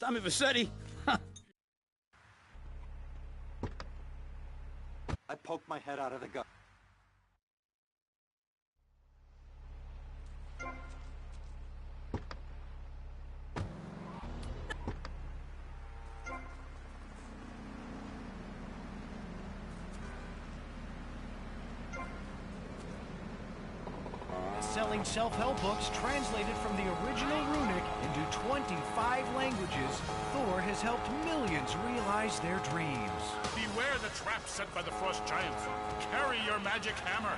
Tommy Vassetti. I poked my head out of the gun. Selling self-help books translated from the original runic into 25 languages, Thor has helped millions realize their dreams. Beware the trap set by the frost giants. Carry your magic hammer.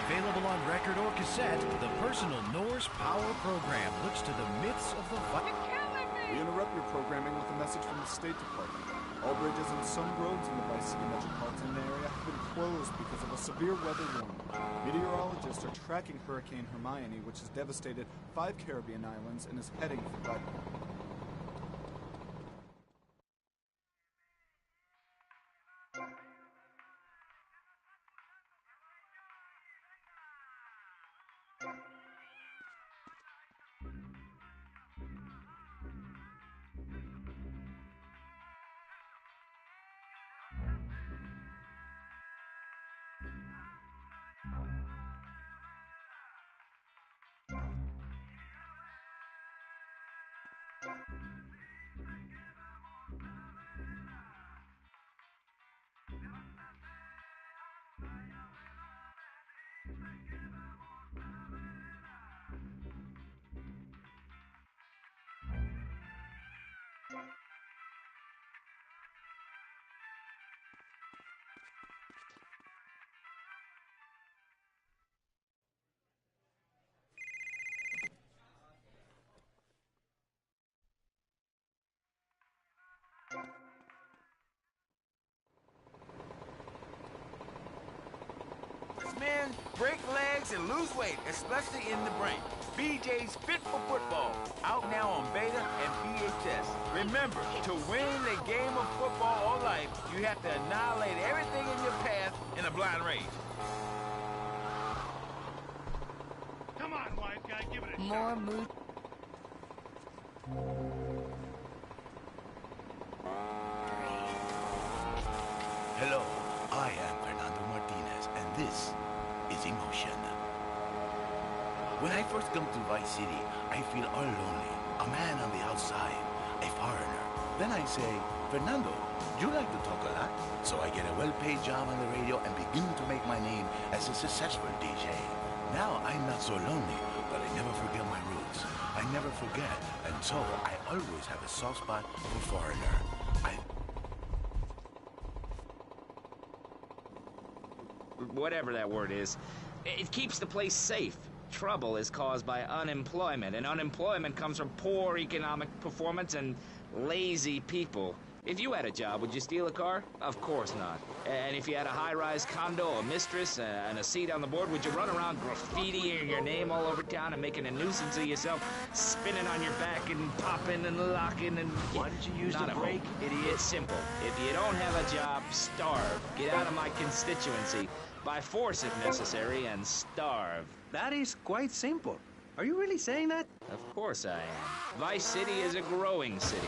Available on record or cassette, the personal Norse power program looks to the myths of the We interrupt your programming with a message from the State Department. All bridges and some roads in the Vice City metropolitan area have been closed because of a severe weather warning. Meteorologists are tracking Hurricane Hermione, which has devastated 5 Caribbean islands and is heading for Guatemala. Men, break legs and lose weight, especially in the brain. BJ's Fit for Football, out now on beta and VHS. Remember, to win the game of football or life, you have to annihilate everything in your path in a blind race. Come on, wise guy, give it a More shot. mood. Hello, I am Fernando Martinez, and this is Emotion. When I first come to Vice City, I feel all lonely, a man on the outside, a foreigner. Then I say, Fernando, you like to talk a lot? So I get a well-paid job on the radio and begin to make my name as a successful DJ. Now I'm not so lonely, but I never forget my roots. I never forget, and so I always have a soft spot for foreigner. Whatever that word is, it keeps the place safe. Trouble is caused by unemployment, and unemployment comes from poor economic performance and lazy people. If you had a job, would you steal a car? Of course not. And if you had a high-rise condo, a mistress, and a seat on the board, would you run around graffitiing your name all over town and making a nuisance of yourself, spinning on your back and popping and locking and... Why did you use the brake, idiot? It's simple. If you don't have a job, starve. Get out of my constituency. By force if necessary, and starve. That is quite simple. Are you really saying that? Of course I am. Vice City is a growing city.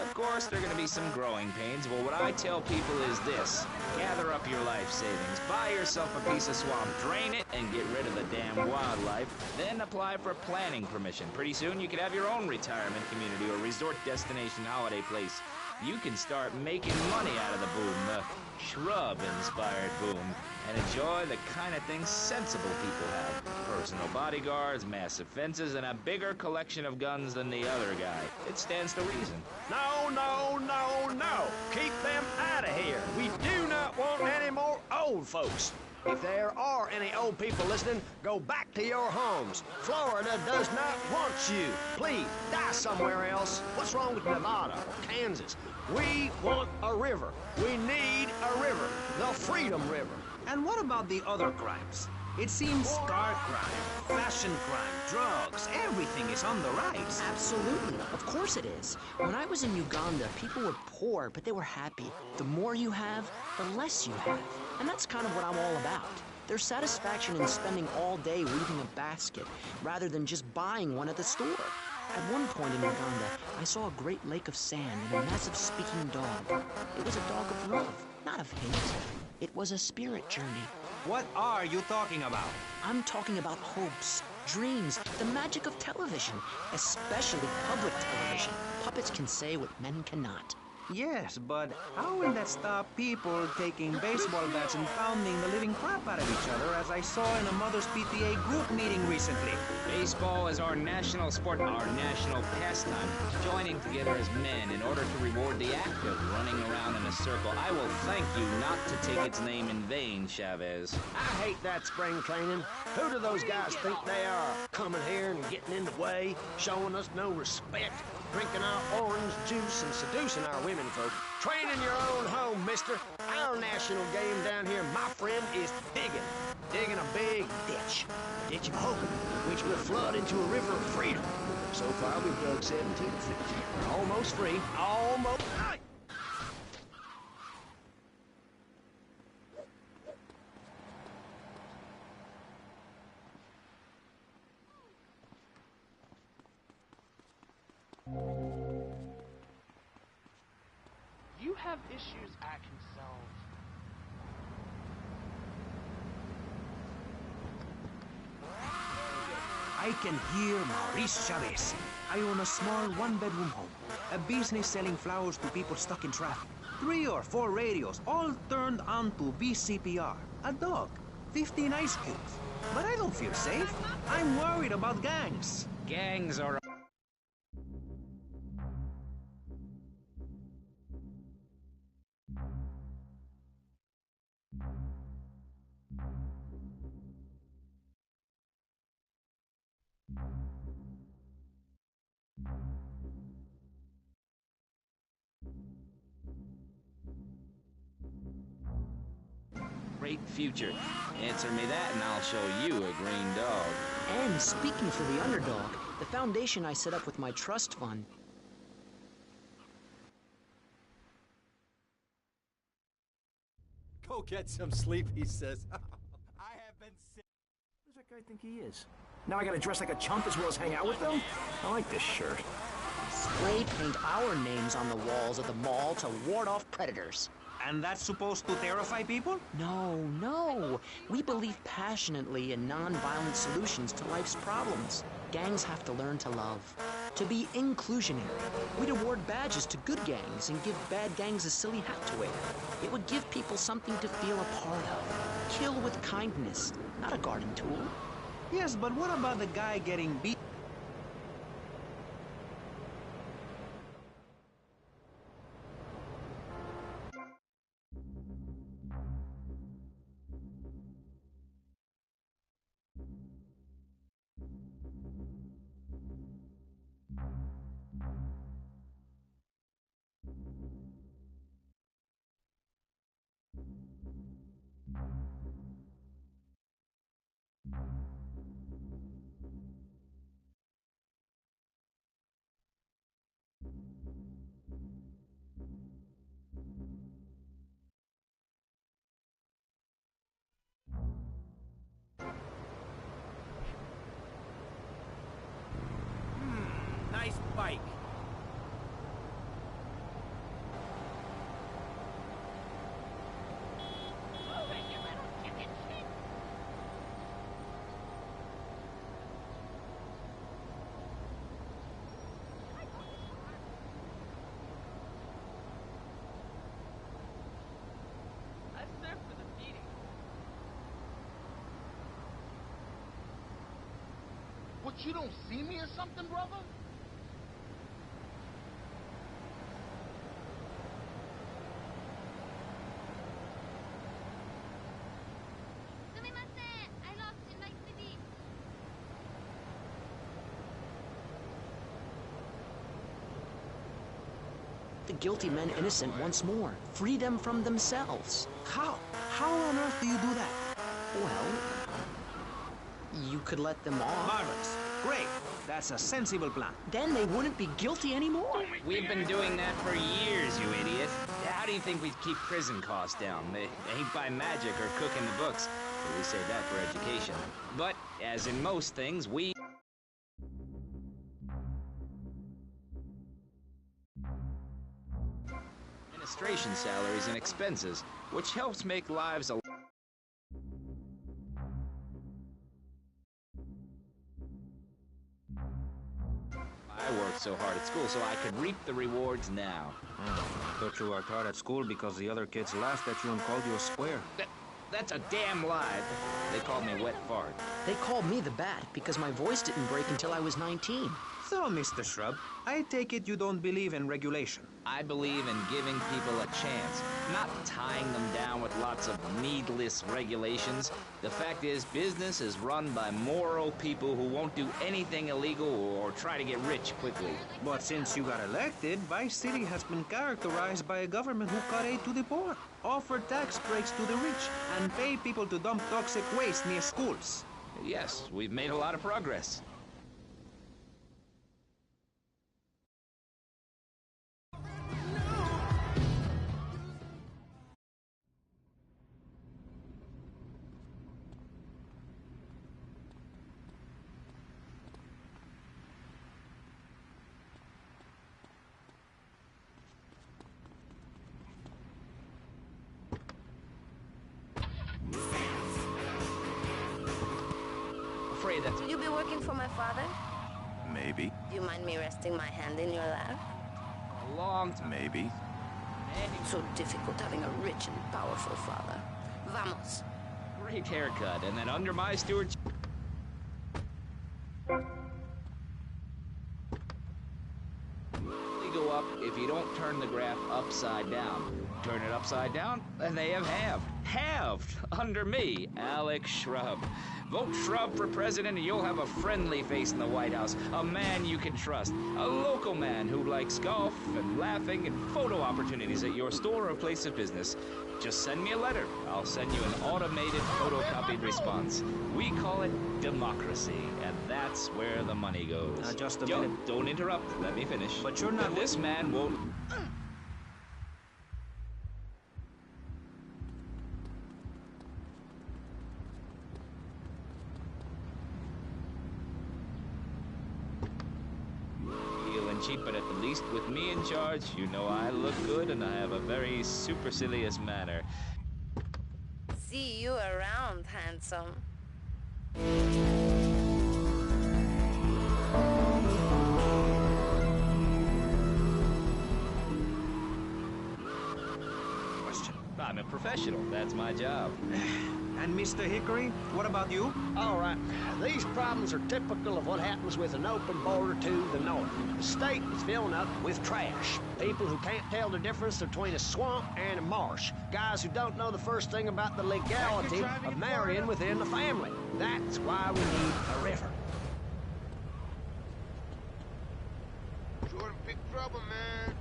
Of course, there are going to be some growing pains, but what I tell people is this. Gather up your life savings, buy yourself a piece of swamp, drain it, and get rid of the damn wildlife. Then apply for planning permission. Pretty soon, you could have your own retirement community or resort destination holiday place. You can start making money out of the boom, the shrub-inspired boom, and enjoy the kind of things sensible people have. Personal bodyguards, massive fences, and a bigger collection of guns than the other guy. It stands to reason. No, no, no, no. Keep them out of here. We do not want any more old folks. If there are any old people listening, go back to your homes. Florida does not want you. Please, die somewhere else. What's wrong with Nevada or Kansas? We want a river. We need a river. The Freedom River. And what about the other crimes? It seems car crime, fashion crime, drugs, everything is on the rise. Absolutely. Of course it is. When I was in Uganda, people were poor, but they were happy. The more you have, the less you have. And that's kind of what I'm all about. There's satisfaction in spending all day weaving a basket, rather than just buying one at the store. At one point in Uganda, I saw a great lake of sand and a massive speaking dog. It was a dog of love, not of hate. It was a spirit journey. What are you talking about? I'm talking about hopes, dreams, the magic of television, especially public television. Puppets can say what men cannot. Yes, but how will that stop people taking baseball bats and pounding the living crap out of each other, as I saw in a Mother's PTA group meeting recently? Baseball is our national sport, our national pastime. Joining together as men in order to reward the act of running around in a circle. I will thank you not to take its name in vain, Chavez. I hate that spring training. Who do those guys think they are? Coming here and getting in the way, showing us no respect, drinking our orange juice and seducing our women folk. Train in your own home, mister. Our national game down here, my friend, is digging. Digging a big ditch. A ditch of hope, which will flood into a river of freedom. So far, we've dug 17 feet. We're almost free. Almost. You have issues I can solve. I can hear Maurice Chavez. I own a small one-bedroom home, a business selling flowers to people stuck in traffic. 3 or 4 radios, all turned on to BCPR. A dog, 15 ice cubes. But I don't feel safe. I'm worried about gangs. Gangs are great future. Answer me that and I'll show you a green dog. And speaking for the underdog, the foundation I set up with my trust fund. Go get some sleep, he says. I have been sick. Who does that guy think he is? Now I gotta dress like a chump as well as hang out with them? I like this shirt. Spray paint our names on the walls of the mall to ward off predators. And that's supposed to terrify people? No, no. We believe passionately in non-violent solutions to life's problems. Gangs have to learn to love, to be inclusionary. We'd award badges to good gangs and give bad gangs a silly hat to wear. It would give people something to feel a part of. Kill with kindness, not a garden tool. Yes, but what about the guy getting beat? Nice bike. What, you don't see me or something, brother? I lost in my city. The guilty men innocent once more. Free them from themselves. How? How on earth do you do that? Well, you could let them off. Marvelous. Great. That's a sensible plan. Then they wouldn't be guilty anymore. We've been doing that for years, you idiot. How do you think we'd keep prison costs down? They ain't by magic or cooking the books. But we save that for education. But, as in most things, we... administration salaries and expenses, which helps make lives a I worked so hard at school so I could reap the rewards now. I thought you worked hard at school because the other kids laughed at you and called you a square. That's a damn lie. They called me Wet Fart. They called me the Bat because my voice didn't break until I was 19. So, Mr. Shrub, I take it you don't believe in regulation. I believe in giving people a chance, not tying them down with lots of needless regulations. The fact is, business is run by moral people who won't do anything illegal or try to get rich quickly. But since you got elected, Vice City has been characterized by a government who cut aid to the poor, offer tax breaks to the rich, and pay people to dump toxic waste near schools. Yes, we've made a lot of progress. Will you be working for my father? Maybe. Do you mind me resting my hand in your lap? A long time. Maybe. It's so difficult having a rich and powerful father. Vamos. Great haircut, and then under my stewardship... go up if you don't turn the graph upside down. Turn it upside down, and they have halved. Halved! Under me, Alex Shrub. Vote Shrub for president and you'll have a friendly face in the White House. A man you can trust. A local man who likes golf and laughing and photo opportunities at your store or place of business. Just send me a letter. I'll send you an automated photocopied response. We call it democracy, and that's where the money goes. Just a minute. Don't interrupt. Let me finish. But you're not... This man won't... cheap, but at the least with me in charge, you know I look good and I have a very supercilious manner. See you around, handsome. Question. I'm a professional. That's my job. And Mr. Hickory, what about you? All right. These problems are typical of what happens with an open border to the north. The state is filling up with trash. People who can't tell the difference between a swamp and a marsh. Guys who don't know the first thing about the legality of marrying within the family. That's why we need a river. You're in big trouble, man.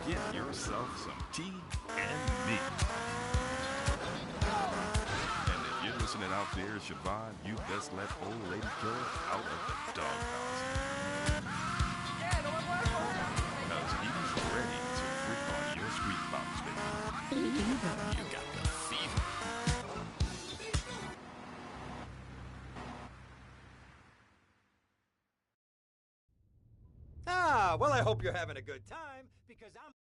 Get yourself some tea and me. And if you're listening out there, Siobhan, you best let old lady killer out of the doghouse. Because he's ready to freak on your sweet box, baby. You got the fever. Ah, well, I hope you're having a good time, because I'm...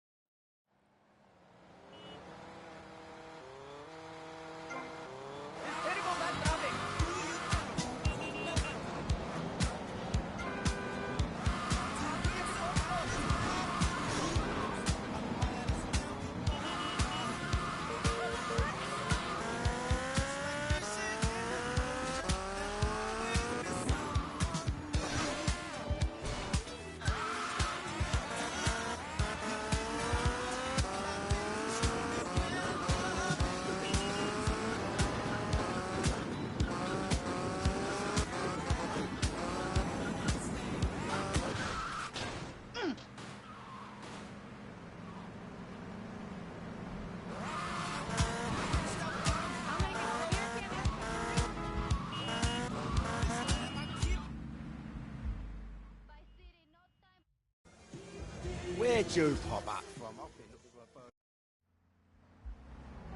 Where'd you pop up from? I've been looking for a photo.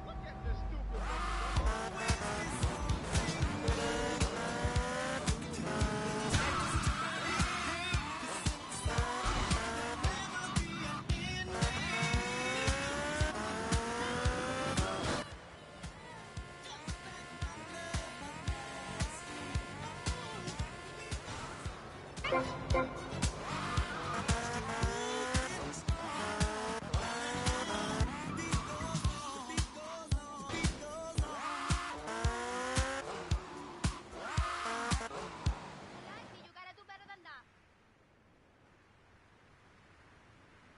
Look at this stupid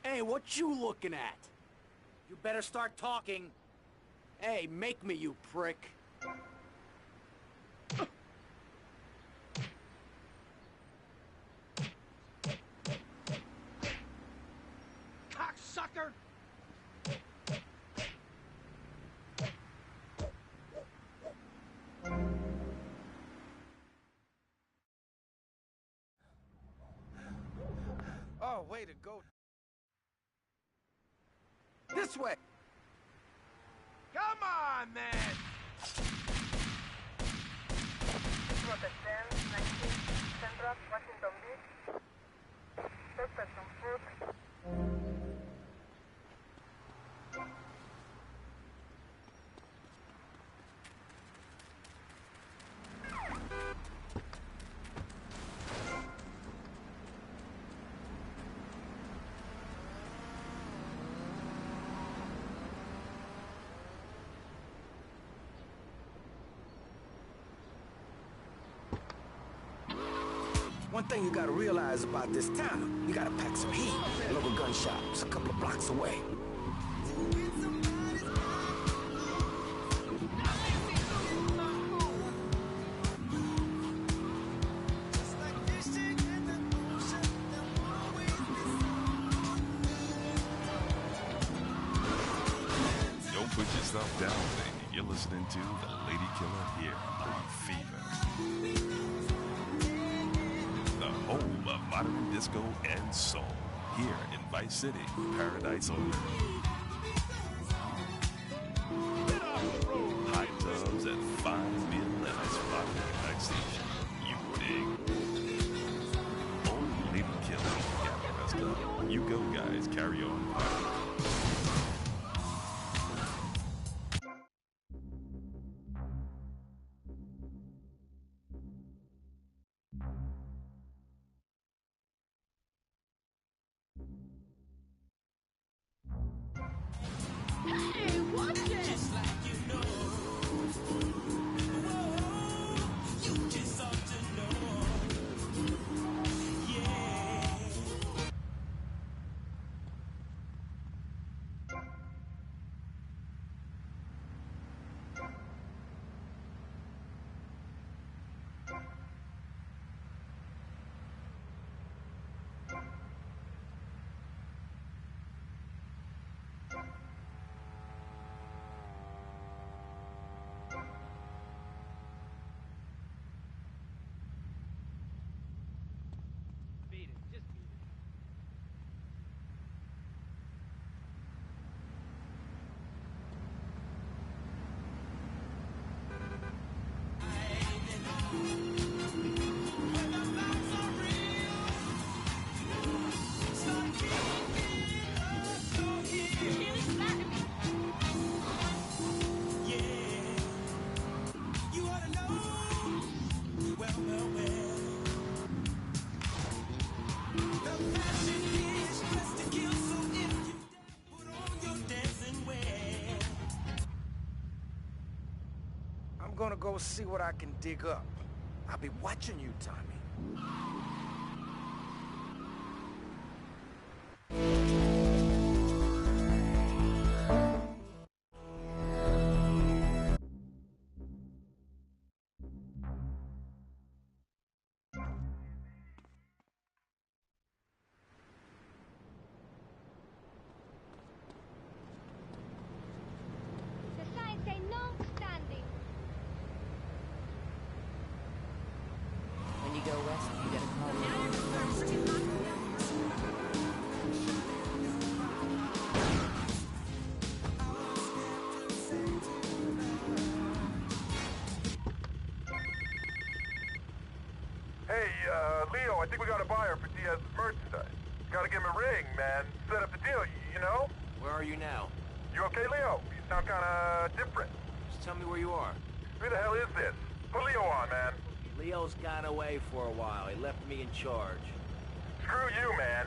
Hey, what you looking at? You better start talking. Hey, make me, you prick. Cocksucker! Oh, way to go. This way! Come on, man! Central, Washington Beach. Suspect on foot. One thing you gotta realize about this town, you gotta pack some heat. Local gun shop's a couple of blocks away. Don't put yourself down, baby. You're listening to The Lady Killer here on Fever. The home of modern disco and soul. Here in Vice City, Paradise on Earth. High tubs and fine meal and ice rock relaxation. You dig? Old Lady Killer, got the rest up. You go, guys. Carry on. I'm gonna go see what I can dig up. I'll be watching you, Tommy. The signs say no standing. When you go west, you gotta call me. Hey, Leo, I think we got a buyer for Diaz's merchandise. Gotta give him a ring, man. Set up the deal, you know? Where are you now? You okay, Leo? You sound kinda different. Just tell me where you are. Who the hell is this? Put Leo on, man. Leo's gone away for a while. He left me in charge. Screw you, man.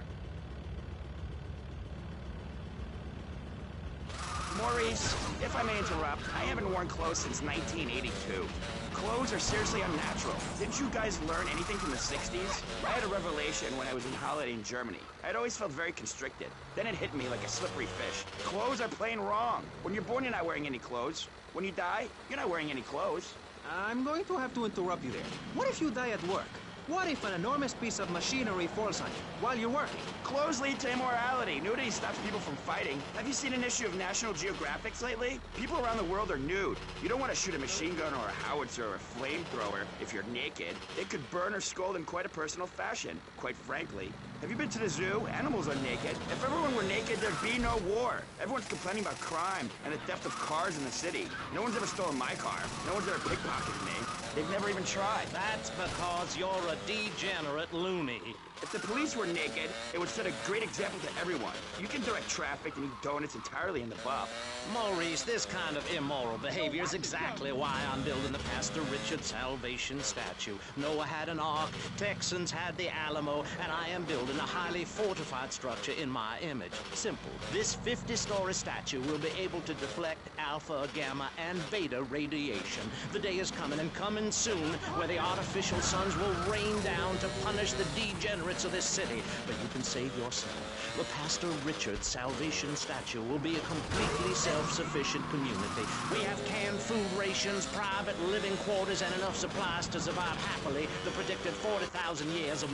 Maurice, if I may interrupt, I haven't worn clothes since 1982. Clothes are seriously unnatural. Didn't you guys learn anything from the 60s? I had a revelation when I was on holiday in Germany. I'd always felt very constricted. Then it hit me like a slippery fish. Clothes are plain wrong. When you're born, you're not wearing any clothes. When you die, you're not wearing any clothes. I'm going to have to interrupt you there. What if you die at work? What if an enormous piece of machinery falls on you while you're working? Clothes lead to immorality. Nudity stops people from fighting. Have you seen an issue of National Geographic lately? People around the world are nude. You don't want to shoot a machine gun or a howitzer or a flamethrower if you're naked. It could burn or scold in quite a personal fashion, quite frankly. Have you been to the zoo? Animals are naked. If everyone were naked, there'd be no war. Everyone's complaining about crime and the theft of cars in the city. No one's ever stolen my car. No one's ever pickpocketed me. They've never even tried. That's because you're a degenerate loony. If the police were naked, it would set a great example to everyone. You can direct traffic and eat donuts entirely in the buff. Maurice, this kind of immoral behavior is exactly why I'm building the Pastor Richard Salvation statue. Noah had an ark, Texans had the Alamo, and I am building a highly fortified structure in my image. Simple. This 50-story statue will be able to deflect alpha, gamma, and beta radiation. The day is coming, and coming soon, where the artificial suns will rain down to punish the degenerates of this city. But you can save yourself. The Pastor Richard Salvation statue will be a completely self-sufficient community. We have canned food rations, private living quarters, and enough supplies to survive happily the predicted 40,000 years of...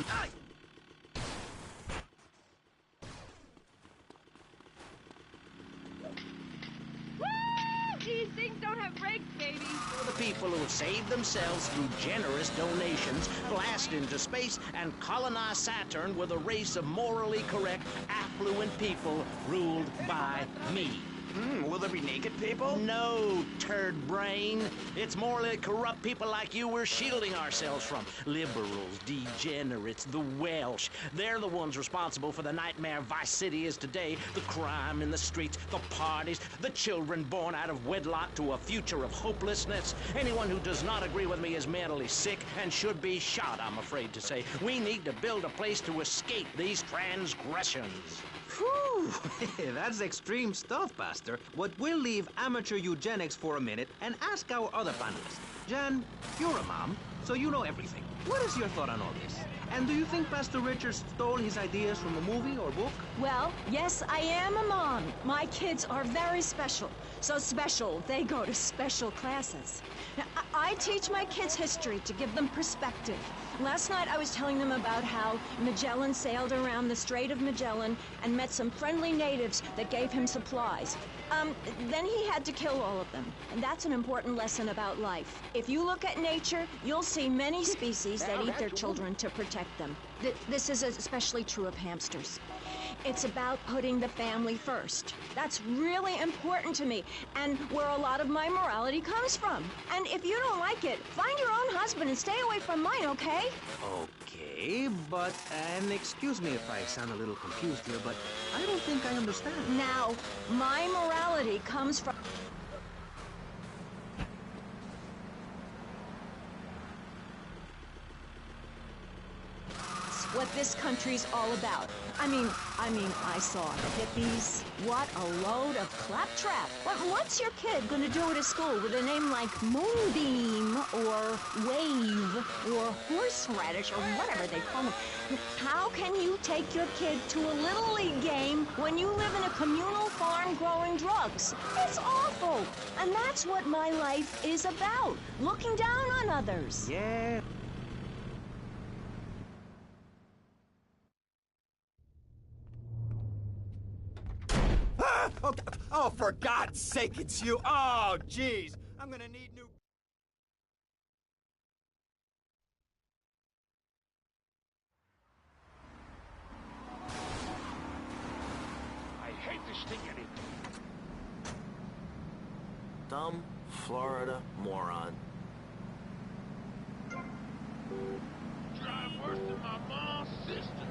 These things don't have brakes, baby. The people who have saved themselves through generous donations, blast into space, and colonize Saturn with a race of morally correct, affluent people ruled by me. Will there be naked people? No, turd brain. It's morally corrupt people like you we're shielding ourselves from. Liberals, degenerates, the Welsh. They're the ones responsible for the nightmare Vice City is today. The crime in the streets, the parties, the children born out of wedlock to a future of hopelessness. Anyone who does not agree with me is mentally sick and should be shot, I'm afraid to say. We need to build a place to escape these transgressions. Whew! That's extreme stuff, Pastor. But we'll leave amateur eugenics for a minute and ask our other panelists. Jan, you're a mom, so you know everything. What is your thought on all this? And do you think Pastor Richard stole his ideas from a movie or book? Well, yes, I am a mom. My kids are very special. So special, they go to special classes. Now, I teach my kids history to give them perspective. Last night I was telling them about how Magellan sailed around the Strait of Magellan and met some friendly natives that gave him supplies. Then he had to kill all of them. And that's an important lesson about life. If you look at nature, you'll see many species that eat their children to protect them. This is especially true of hamsters. It's about putting the family first. That's really important to me, and where a lot of my morality comes from. And if you don't like it, find your own husband and stay away from mine, okay? Okay, but, and excuse me if I sound a little confused here, but I don't think I understand. Now, my morality comes from... what this country's all about. I mean, I saw the hippies. What a load of claptrap. What's your kid gonna do at a school with a name like Moonbeam, or Wave, or Horseradish, or whatever they call them? How can you take your kid to a Little League game when you live in a communal farm growing drugs? It's awful. And that's what my life is about. Looking down on others. Yeah. Oh, for God's sake, it's you. Oh, jeez. I'm gonna need new... I hate this thing anyway. Dumb Florida moron. Drive worse than my mom's sister.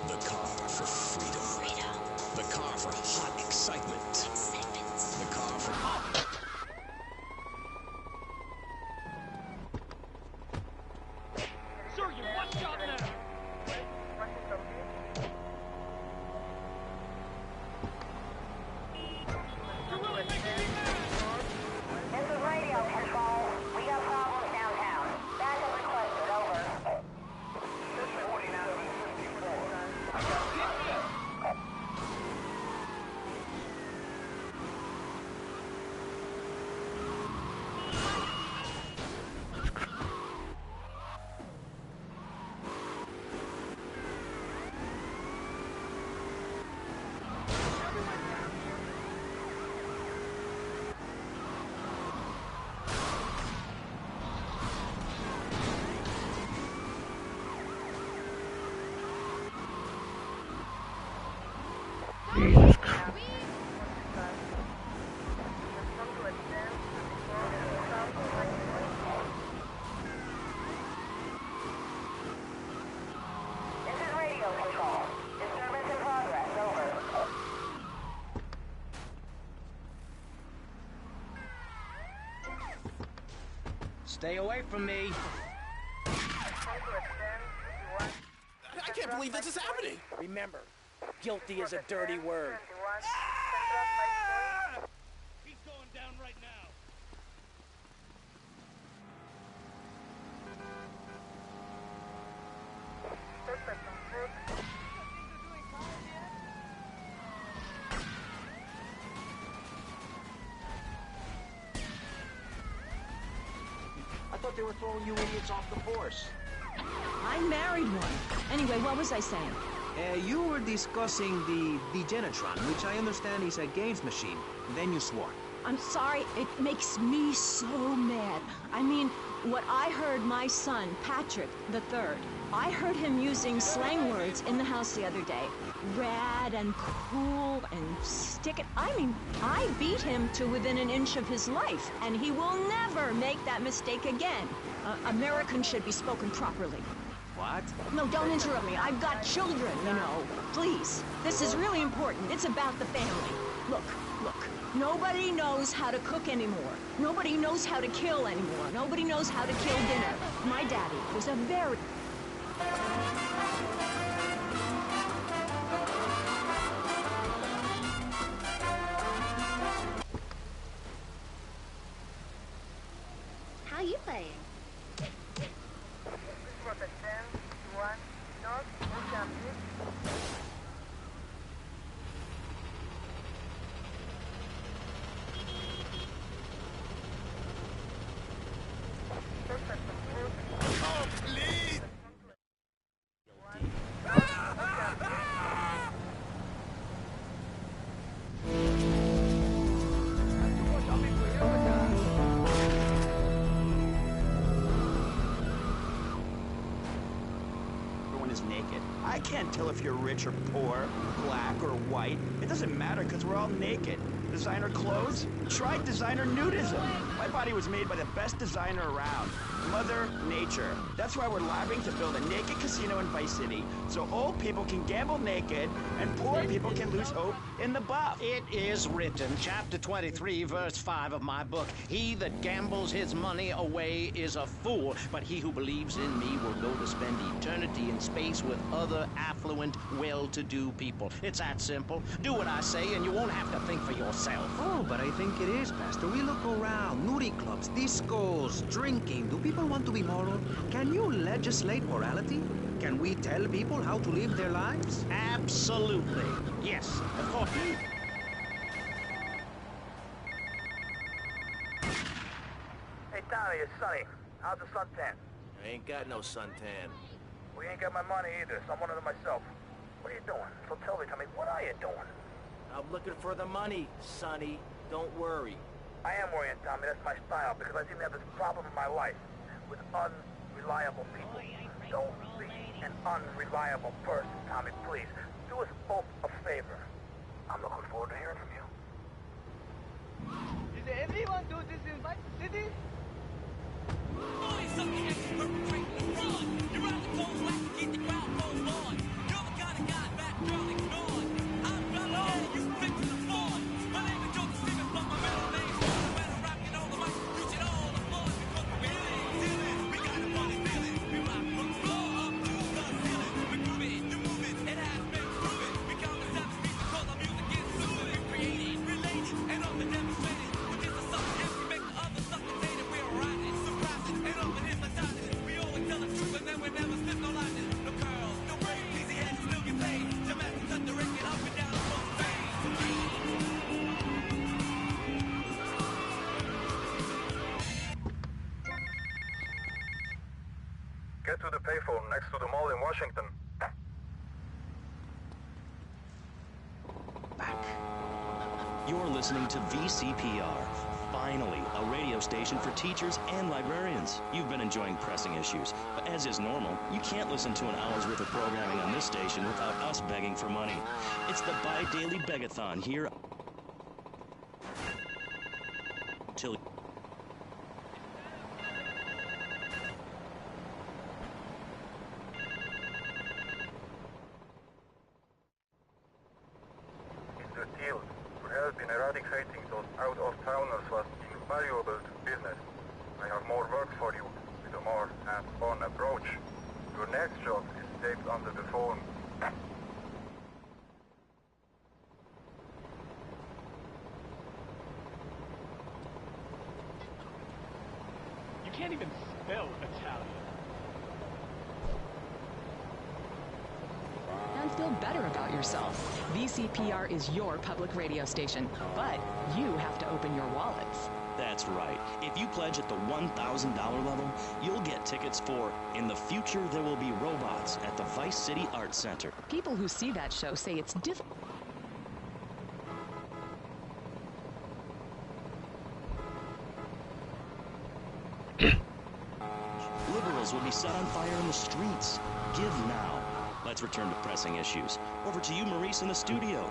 The car for freedom. The car for hot, exciting Stay away from me. I can't believe this is happening. Remember, guilty is a dirty word. He's going down right now. I thought they were throwing you idiots off the force. I married one. Anyway, what was I saying? You were discussing the Degenitron, which I understand is a games machine. Then you swore. I'm sorry, it makes me so mad. I mean, what I heard my son, Patrick III, I heard him using slang words in the house the other day. Rad and cool and stick it. I mean, I beat him to within an inch of his life, and he will never make that mistake again. Americans should be spoken properly. What? No, don't interrupt me. I've got children, you know. Please. This is really important. It's about the family. Look. Nobody knows how to cook anymore. Nobody knows how to kill anymore. Nobody knows how to kill dinner. My daddy was a very... How you playing? Naked. I can't tell if you're rich or poor, black or white. It doesn't matter because we're all naked. Designer clothes? Try designer nudism. My body was made by the best designer around, Mother Nature. That's why we're labbing to build a naked casino in Vice City so old people can gamble naked and poor people can lose hope in the buff. It is written, chapter 23, verse 5 of my book, "He that gambles his money away is a fool, but he who believes in me will go to spend eternity in space with other affluent, well-to-do people." It's that simple. Do what I say and you won't have to think for yourself. Oh, but I think it is, Pastor. We look around. Nudie clubs, discos, drinking. Do people want to be moral? Can you legislate morality? Can we tell people how to live their lives? Absolutely. Yes, of course. Hey, Tommy, it's Sonny. How's the suntan? I ain't got no suntan. We ain't got my money either, so I'm one of them myself. What are you doing? So tell me, Tommy, what are you doing? I'm looking for the money, Sonny. Don't worry. I am worrying, Tommy. That's my style, because I seem to have this problem in my life with unreliable people. Don't be an unreliable person, Tommy, please. Do us both a favor. I'm looking forward to hearing from you. Did everyone do this in Vice City? Get to the payphone next to the mall in Washington. You're listening to VCPR. Finally, a radio station for teachers and librarians. You've been enjoying pressing issues, but as is normal, you can't listen to an hour's worth of programming on this station without us begging for money. It's the bi-daily begathon here till Mr. Teal, to help in eradicating those out-of-towners was invaluable to business. I have more work for you with a more hands-on approach. Your next shot is taped under the phone. You can't even spell Italian. And feel better about yourself. VCPR is your public radio station, but you have to open your wallets. That's right. If you pledge at the $1,000 level, you'll get tickets for In the Future There Will Be Robots at the Vice City Arts Center. People who see that show say it's difficult. Liberals will be set on fire in the streets. Give now. Let's return to pressing issues. Over to you, Maurice, in the studio.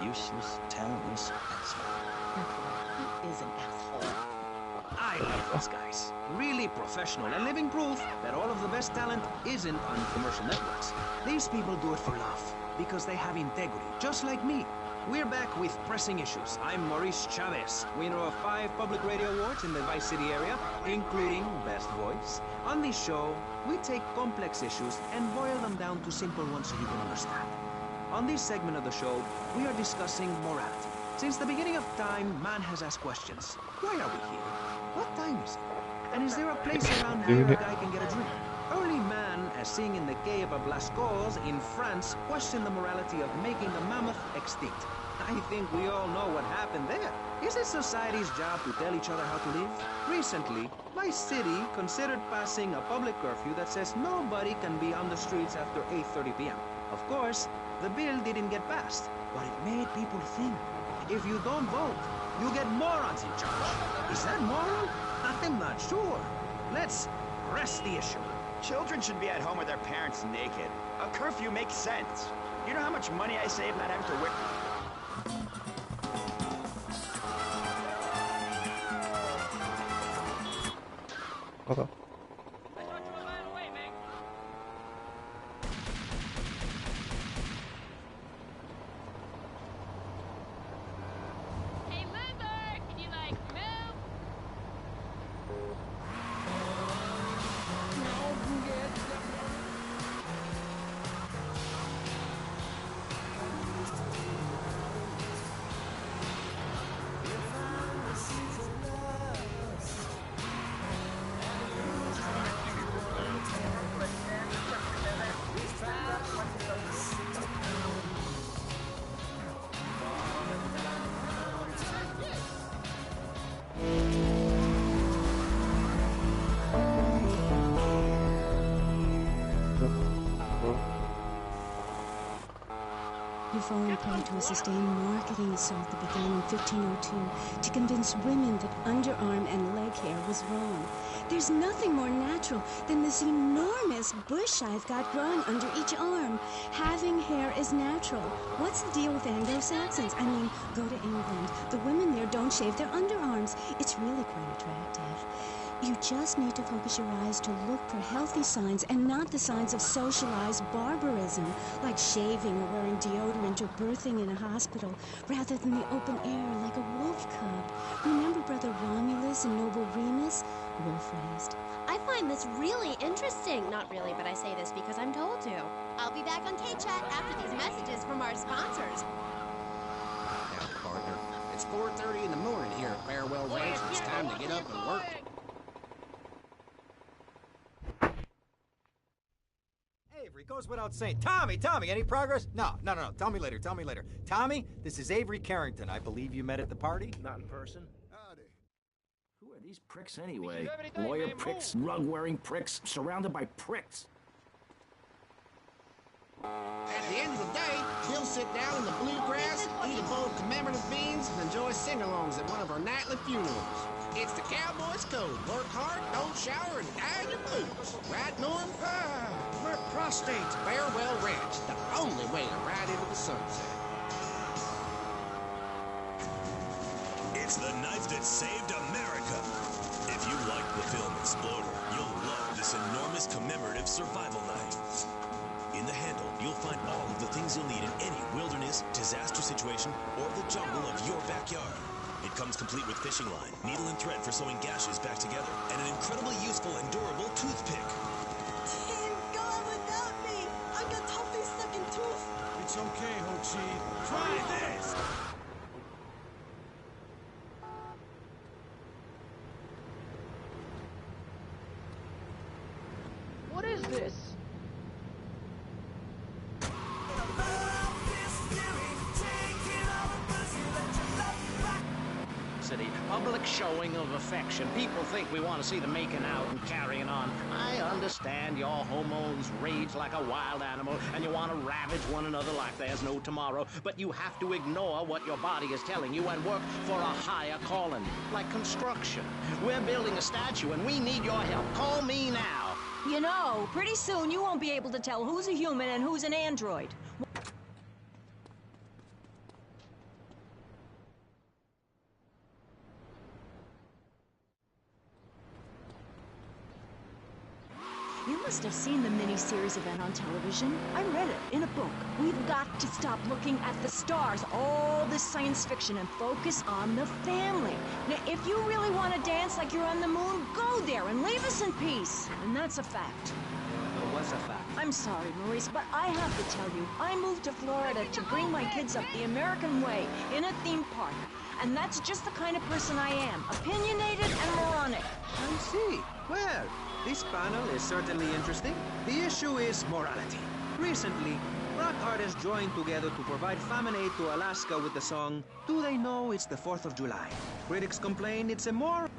Useless, talentless asshole. He is an asshole. I love those guys. Really professional and living proof that all of the best talent isn't on commercial networks. These people do it for love, because they have integrity, just like me. We're back with Pressing Issues. I'm Maurice Chavez, winner of 5 public radio awards in the Vice City area, including Best Voice. On this show, we take complex issues and boil them down to simple ones so you can understand. On this segment of the show, we are discussing morality. Since the beginning of time, man has asked questions. Why are we here? What time is it? And is there a place around here a guy can get a drink? Early man, as seen in the cave of Lascaux in France, questioned the morality of making a mammoth extinct. I think we all know what happened there. Is it society's job to tell each other how to live? Recently, Vice City considered passing a public curfew that says nobody can be on the streets after 8:30 p.m. Of course, the bill didn't get passed, but it made people think. If you don't vote, you get morons in charge. Is that moral? I'm not sure. Let's press the issue. Children should be at home with their parents naked. A curfew makes sense. You know how much money I save not having to wear... Okay. Hey, loser! Can you, like, move? Your fallen prey to a sustained marketing assault that began in 1502 to convince women that underarm and leg hair was wrong. There's nothing more natural than this enormous bush I've got growing under each arm. Having hair is natural. What's the deal with Anglo-Saxons? I mean, go to England. The women there don't shave their underarms. It's really quite attractive. You just need to focus your eyes to look for healthy signs and not the signs of socialized barbarism, like shaving or wearing deodorant or birthing in a hospital, rather than the open air like a wolf cub. Remember Brother Romulus and Noble Remus? Wolf-raised. I find this really interesting. Not really, but I say this because I'm told to. I'll be back on K-Chat after these messages from our sponsors. Now, partner, it's 4:30 in the morning here at Farewell Ranch. It's time to get up and work. Avery, goes without saying. Tommy, any progress? No. Tell me later. Tommy, this is Avery Carrington. I believe you met at the party? Not in person. Howdy. Who are these pricks anyway? Lawyer pricks, rug-wearing pricks, surrounded by pricks. At the end of the day, he'll sit down in the bluegrass, eat a bowl of commemorative beans, and enjoy sing-alongs at one of our nightly funerals. It's the cowboy's code. Work hard, don't shower, and die in your boots. Right, Norm? We're prostrates, Farewell Ranch. The only way to ride into the sunset. It's the knife that saved America. If you like the film Explorer, you'll love this enormous commemorative survival knife. In the handle, you'll find all of the things you'll need in any wilderness, disaster situation, or the jungle of your backyard. It comes complete with fishing line, needle and thread for sewing gashes back together, and an incredibly useful and durable toothpick. Team, go on without me. I got toffee sucking tooth. It's okay, Ho-Chi. Try this! What is this? City, public showing of affection. People think we want to see them making out and carrying on. I understand your hormones rage like a wild animal and you want to ravage one another like there's no tomorrow, but you have to ignore what your body is telling you and work for a higher calling, like construction. We're building a statue and we need your help. Call me now. You know, pretty soon you won't be able to tell who's a human and who's an android. You must have seen the mini-series event on television. I read it in a book. We've got to stop looking at the stars, all this science fiction, and focus on the family. Now, if you really want to dance like you're on the moon, go there and leave us in peace. And that's a fact. What's a fact? I'm sorry, Maurice, but I have to tell you, I moved to Florida to bring my kids up the American way in a theme park. And that's just the kind of person I am, opinionated and moronic. I see. Well, this panel is certainly interesting. The issue is morality. Recently, rock artists joined together to provide famine aid to Alaska with the song, Do They Know It's the 4th of July? Critics complain it's immoral.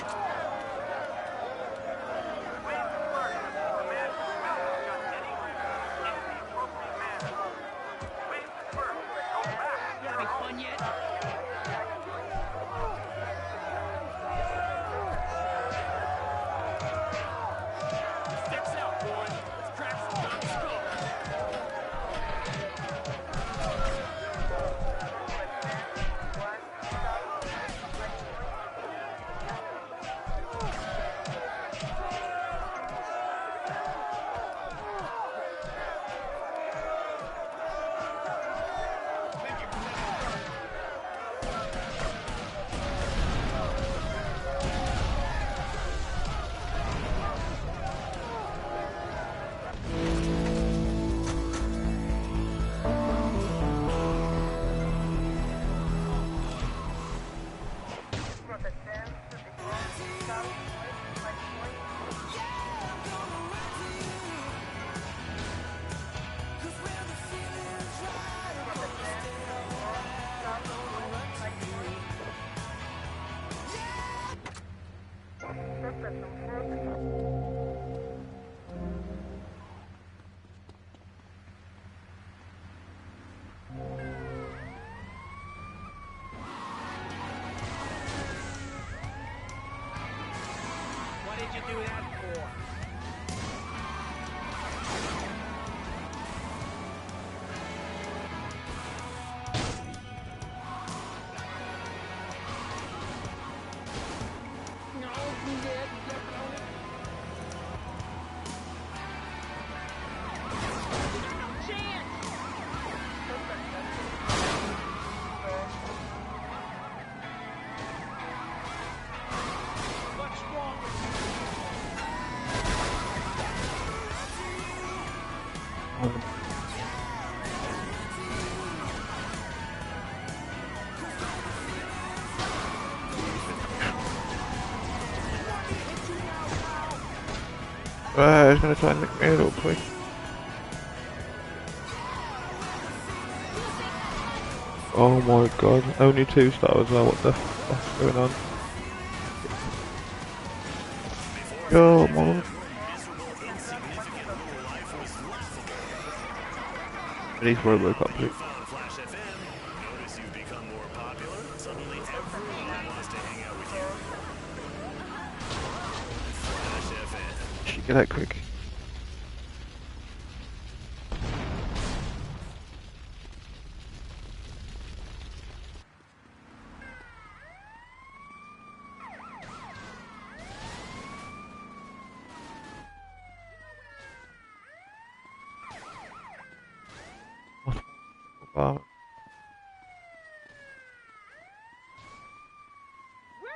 What did you do that for? I was gonna try and make me a little quick. Oh my god, only 2 stars as well, what the fuck's going on? Come on. These Robocop please. Get out quick. We're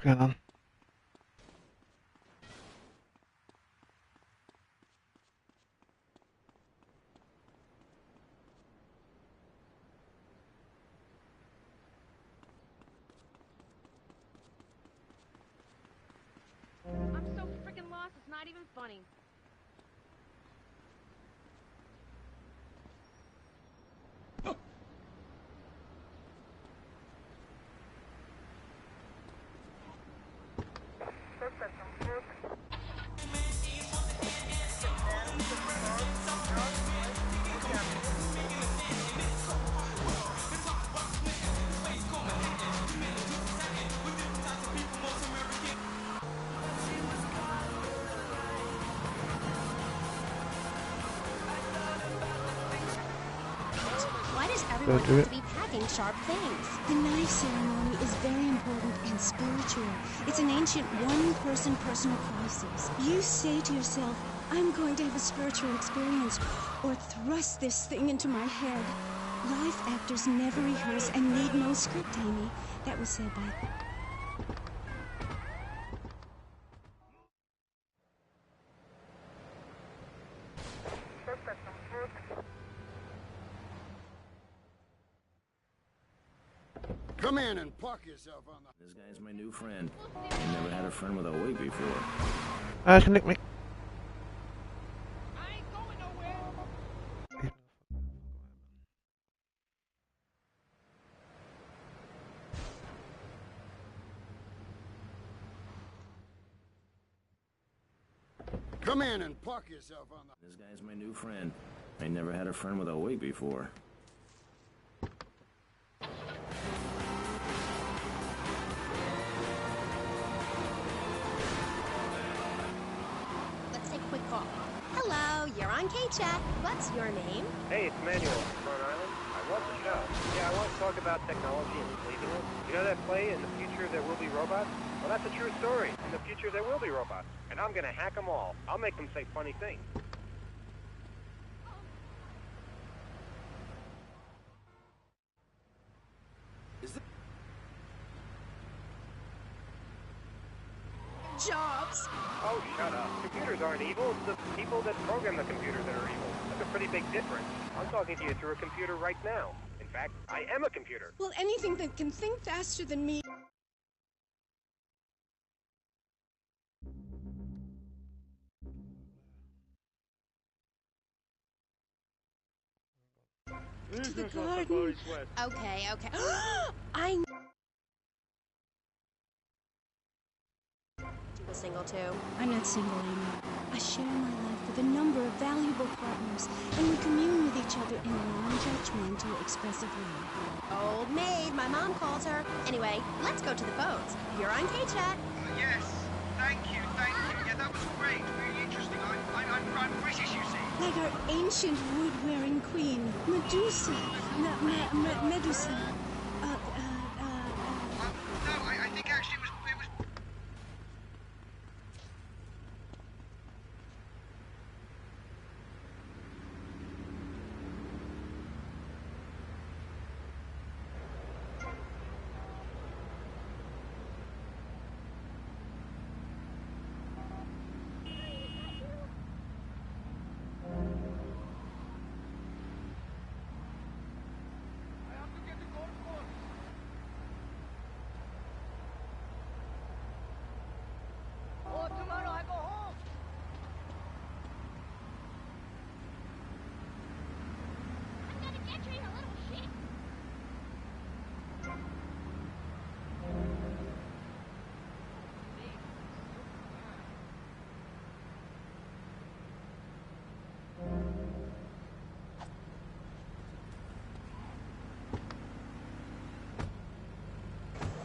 going on? I'm so freaking lost, it's not even funny. Why does Don't everyone do have it. to be packing sharp things? The knife ceremony is very important and spiritual. It's an ancient one-person personal crisis. You say to yourself, I'm going to have a spiritual experience, or thrust this thing into my head. Live actors never rehearse and need no script, Amy. That was said by... Come in and park yourself on the... This guy's my new friend. I never had a friend with a wig before. She nicked me. Come in and park yourself on the... This guy's my new friend. I never had a friend with a wig before. Let's take a quick call. Hello, you're on K-Chat. What's your name? Hey, it's Manuel from Rhode Island. I want the show. Yeah, I want to talk about technology and sleepiness. You know that play, In the Future There Will Be Robots? Well, that's a true story. In the future there will be robots. And I'm gonna hack them all. I'll make them say funny things. Jobs. Oh, shut up. Computers aren't evil. It's the people that program the computer that are evil. That's a pretty big difference. I'm talking to you through a computer right now. In fact, I am a computer. Well, anything that can think faster than me... To the garden. Okay. I... You a single too? I'm not single, Amy. I share my life with a number of valuable partners, and we commune with each other in a non-judgmental, expressive way. Old maid, my mom calls her. Anyway, let's go to the phones. You're on K-Chat. Yes, thank you. Yeah, that was great, really interesting. I'm British, you see. Like our ancient wood-wearing queen, Medusa. Medusa. No, I think actually it was... Oh, tomorrow I go home. I'm gonna get you, you little shit.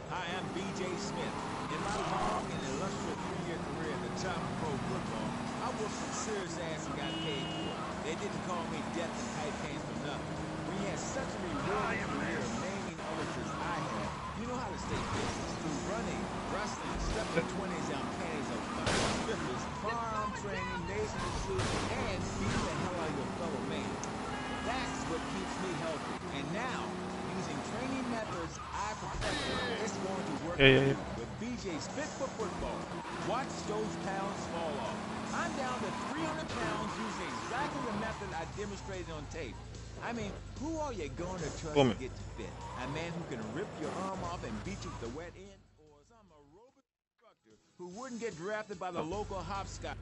Hi, I'm B.J. Smith. In my long and illustrious 3-year career in the top pro football, I whooped some serious ass and got paid for it. They didn't call me Death and Tight Pants for nothing. When you had such a rewarding career of naming amateurs I had, you know how to stay fit. Through running, wrestling, stepping 20s out panties of strippers, firearm training, nasal pursuit, and beating the hell out of your fellow man. That's what keeps me healthy. And now, using training methods I perfected, it's going to work Yeah. with BJ's Fit for Football. Watch those pounds fall off. I'm down to 300 pounds using exactly the method I demonstrated on tape. I mean, who are you going to trust to get you fit? A man who can rip your arm off and beat you with the wet end? Or some aerobic instructor who wouldn't get drafted by the local hopscotch?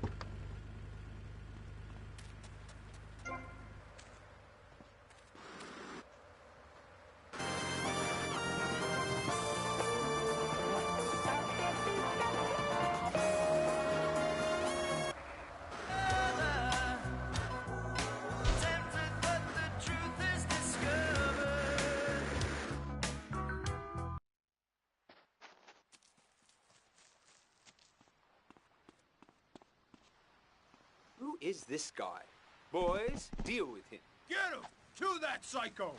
Who is this guy? Boys, deal with him. Get him! Kill that psycho!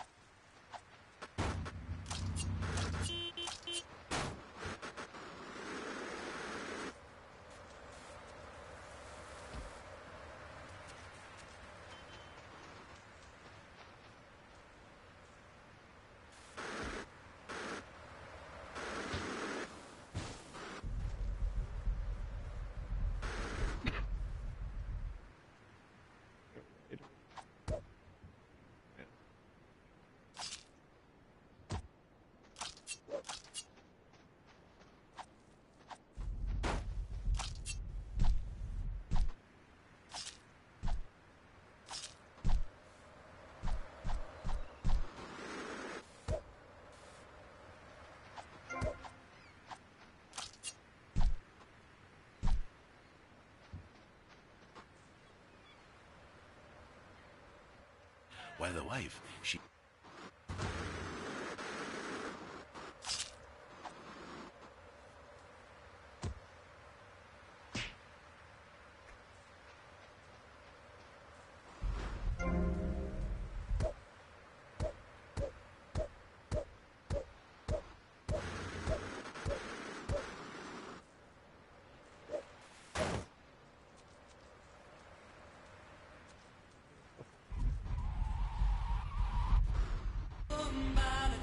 Why, the wife, she...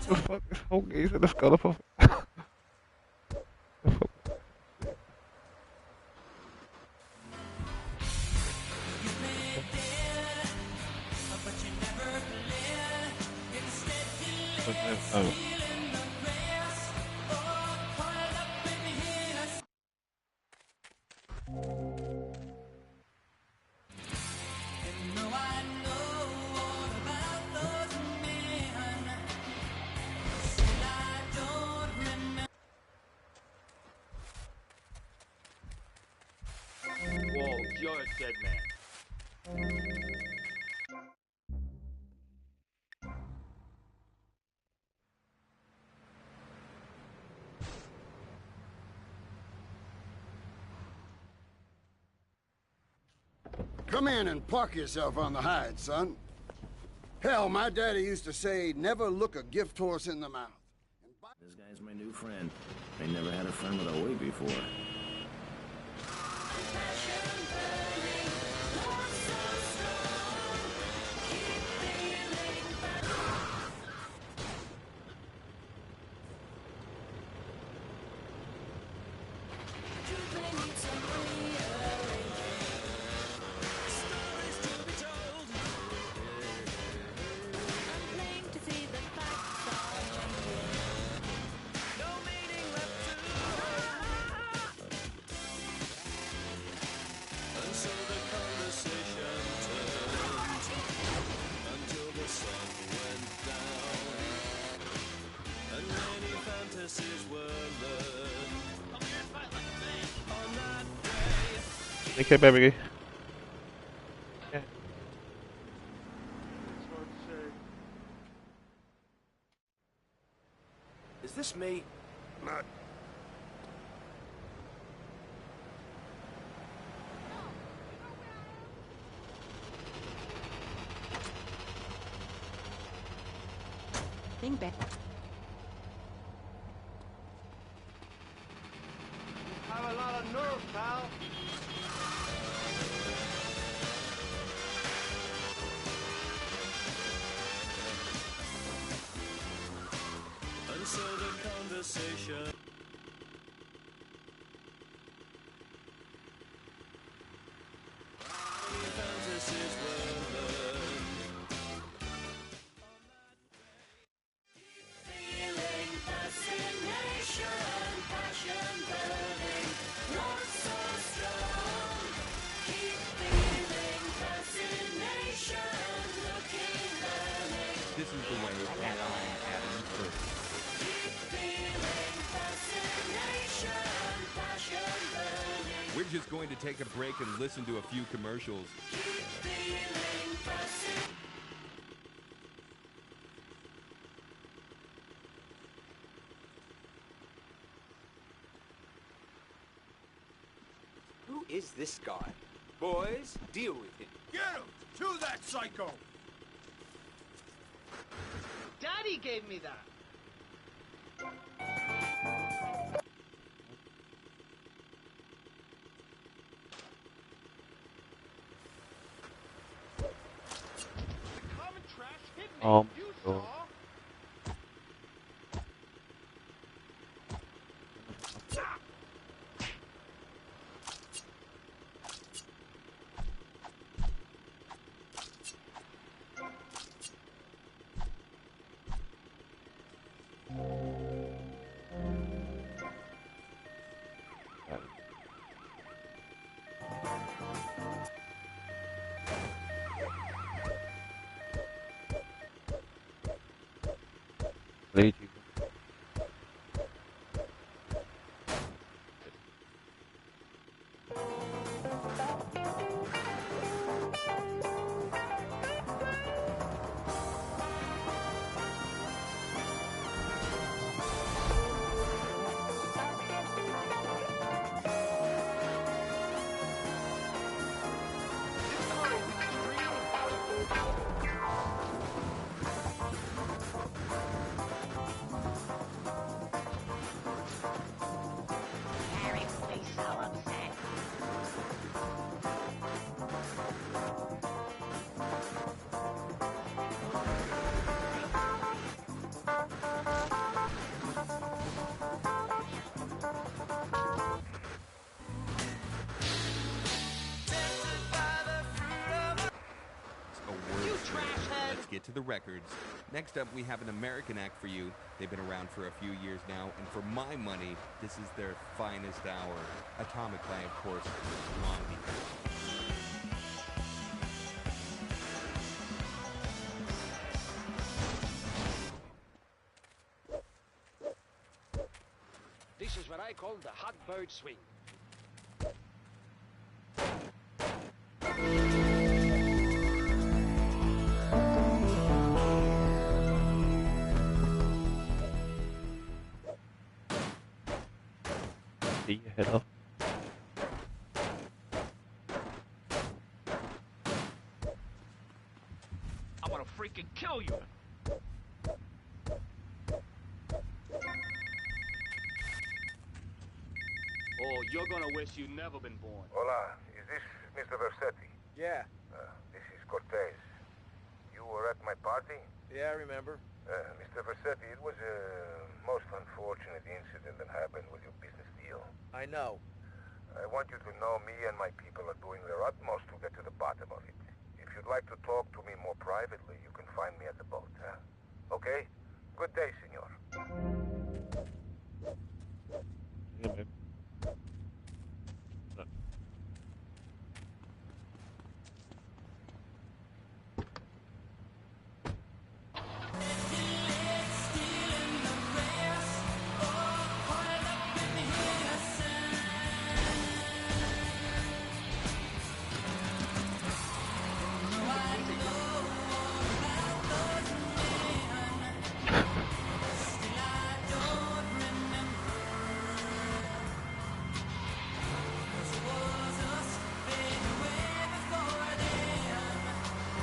The fuck, this whole geezer just got up off oh. Whoa, you're a dead man. Come in and park yourself on the hide, son. Hell, my daddy used to say, never look a gift horse in the mouth. This guy's my new friend. I never had a friend with a weight before. Okay, baby. Yeah. Is this me? Not. Think back. Have a lot of nerve, pal. And so the conversation just going to take a break and listen to a few commercials. Who is this guy? Boys, deal with him. Get him! To that psycho! Daddy gave me that. The common trash hit me. You saw? Lead you. Let's get to the records. Next up, we have an American act for you. They've been around for a few years now, and for my money, this is their finest hour. Atomic by, of course, long This is what I call the hot bird swing. See your head off. I want to freaking kill you. Oh, you're gonna wish you'd never been born. Hola, is this Mr. Versetti? Yeah. This is Cortez. You were at my party? Yeah, I remember. Mr. Versetti, it was a most unfortunate incident that happened with your business deal. I know. I want you to know me and my people are doing their utmost to get to the bottom of it. If you'd like to talk to me more privately, you can find me at the boat, huh? Okay? Good day, senor. Yeah, man.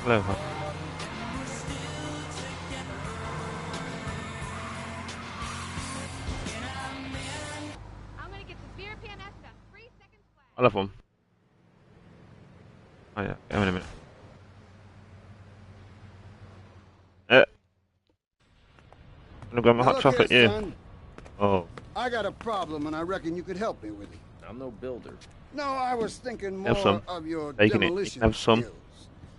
Hello, huh? I'm gonna get some beer PMS in a 3 seconds flat. I love them. Oh yeah, in a minute. I'm gonna grab my hot chocolate, here, yeah. son. Oh. I got a problem, and I reckon you could help me with it. I'm no builder. No, I was thinking Have more some. of your Taking it. demolition Have some. skills.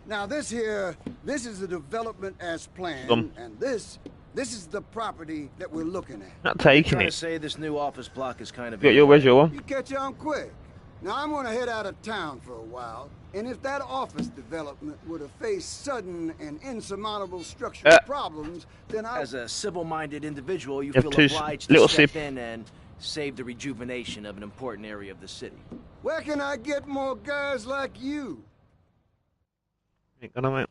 Now, this is the development as planned, Some. and this is the property that we're looking at. Not taking Trying it. to say this new office block is kind of... Got your visual one? You catch on quick. Now, I'm going to head out of town for a while, and if that office development were to face sudden and insurmountable structural problems, then As a civil-minded individual, you have feel two obliged to little step sip. in and save the rejuvenation of an important area of the city. Where can I get more guys like you? Ain't gonna, mate.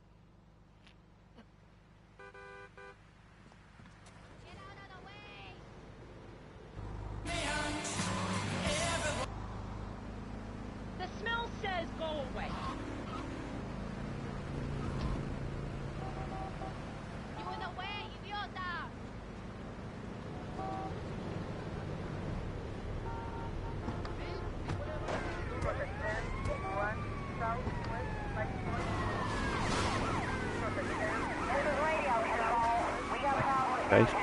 The smell says go away. You in the way, idiota! Guys.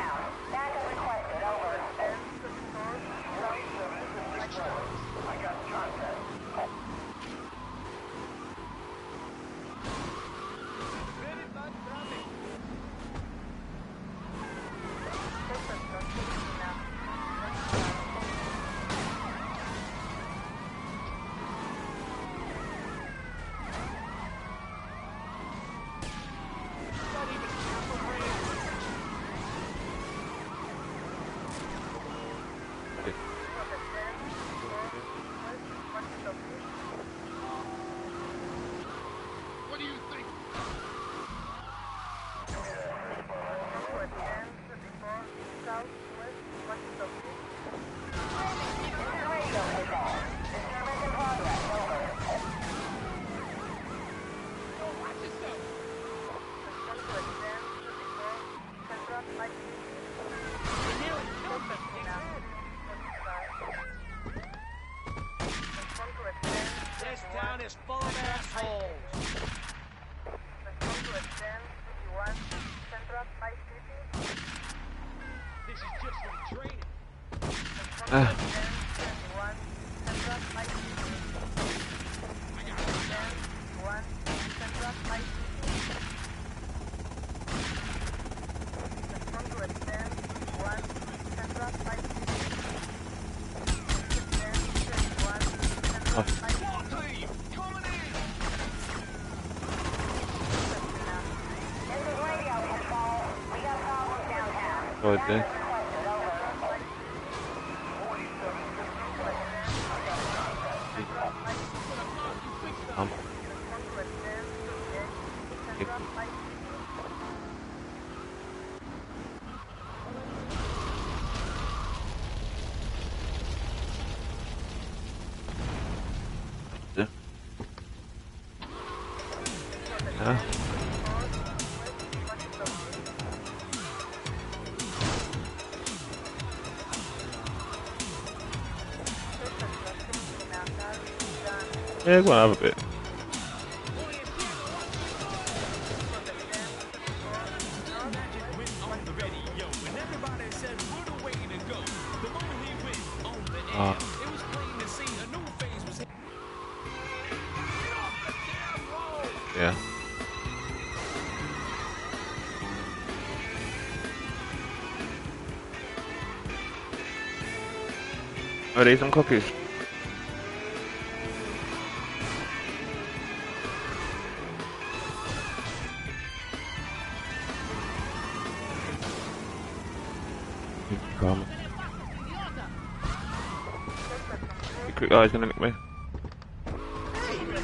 This town is full of assholes. This is just some training. Good day. Yeah, go on, have a bit. Yeah. Are these some cookies? Come. You quick eyes gonna look me.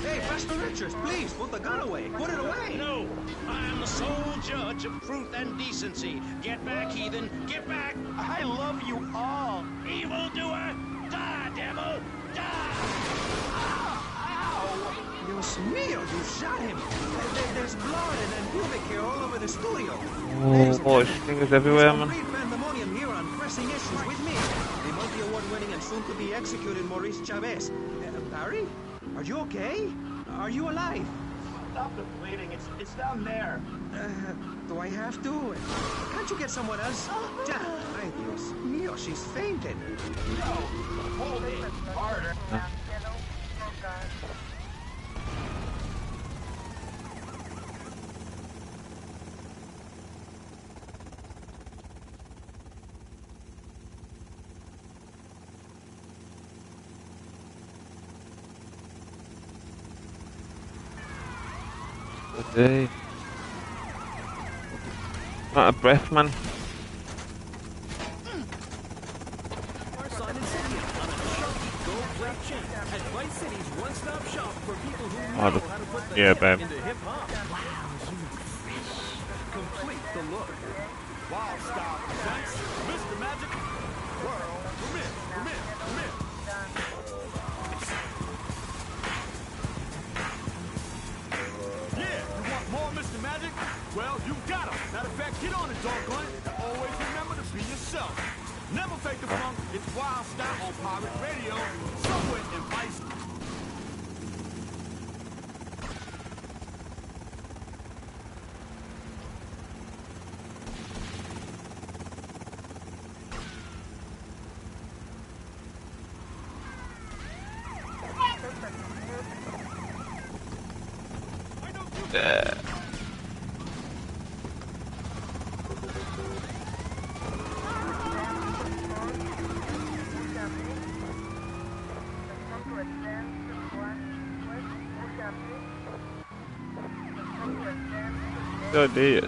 Hey, Pastor Richards, please, put the gun away. Put it away. No, I am the sole judge of truth and decency. Get back, heathen. Get back. I love you all. Evildoer, die, devil, die. Dios mío, you shot him. There's blood and pubic hair all over the studio. Oh, fingers everywhere, man. Complete pandemonium here on pressing issues with me. The multi-award-winning and soon-to-be executed Maurice Chavez. Barry, are you okay? Are you alive? Stop the bleeding. It's down there. Do I have to? Can't you get someone else? Ay, Dios mío, she's fainted. No, hold it harder. Good day. Not a breath, man. Simon City on a chunky gold plate chain. Advice city's one-stop shop for people who Oh, know how to put the yeah, hip babe. into hip-hop. Wow, you look fresh. Complete the look. Wild Style presents Mr. Magic World Premiere. Yeah, you want more Mr. Magic? Well, you got him. Matter of fact, get on it, doggone it. And always remember to be yourself. Never fake the funk. It's Wild Style on Pirate Radio. Somewhere in Vice. Good idea.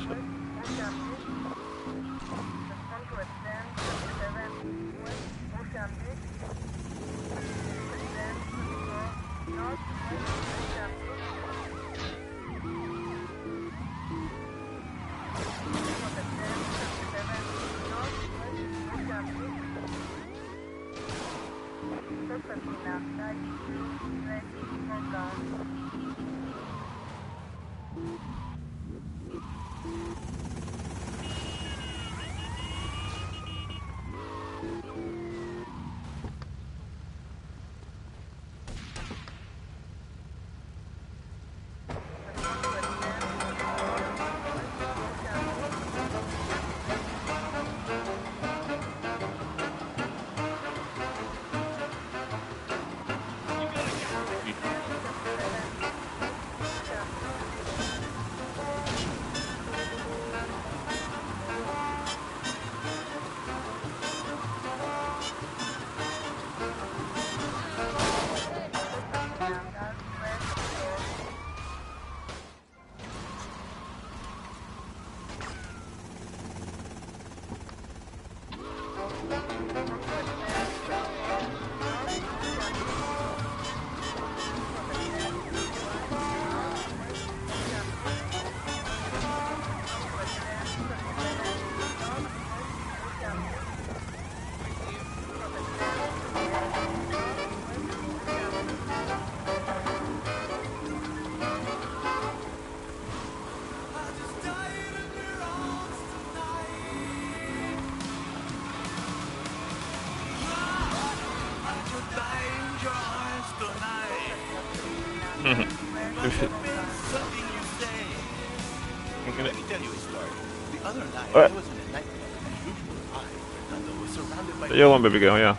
Let me tell you a story. The other night, I was in a nightclub, and usually I, Fernando, was surrounded by... You want baby girl, yeah.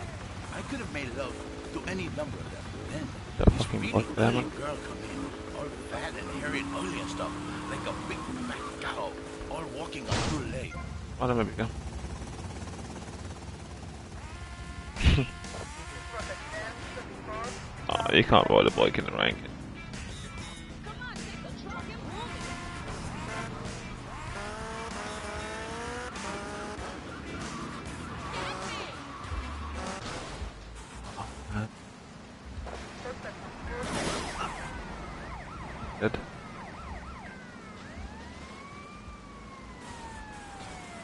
I could have made love to any number of them. Then, That this fucking really fuck them. pretty girl come in, all fat and hairy and ugly and stuff, like a big fat cow, all walking on two legs. Oh, no, baby girl. Oh, you can't ride a bike in the rain. Good.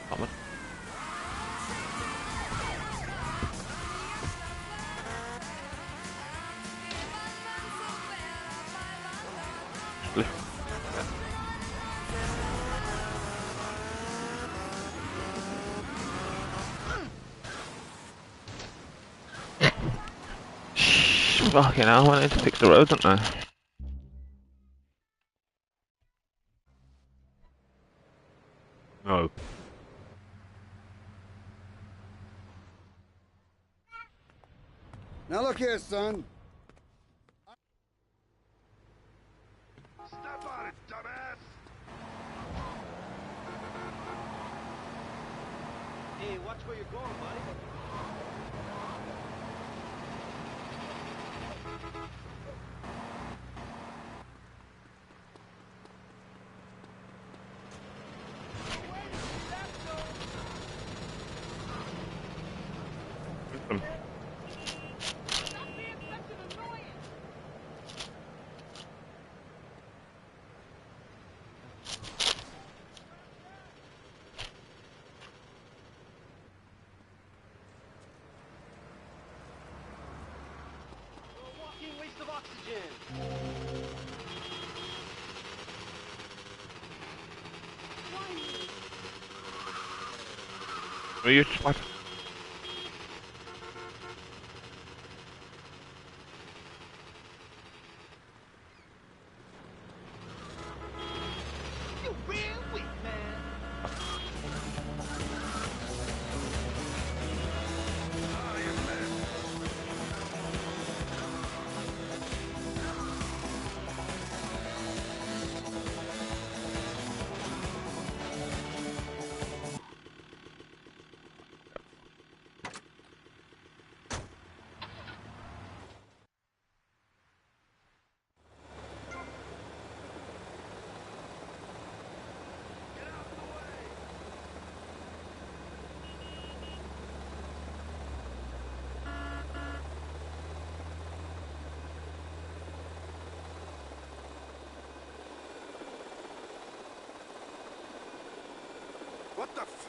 Come on. Fucking hell, I need to fix the road, don't I? No. Now look here, son. Step on it, dumbass! Hey, watch where you're going, buddy. Will you twat? You real weak, man. What the f...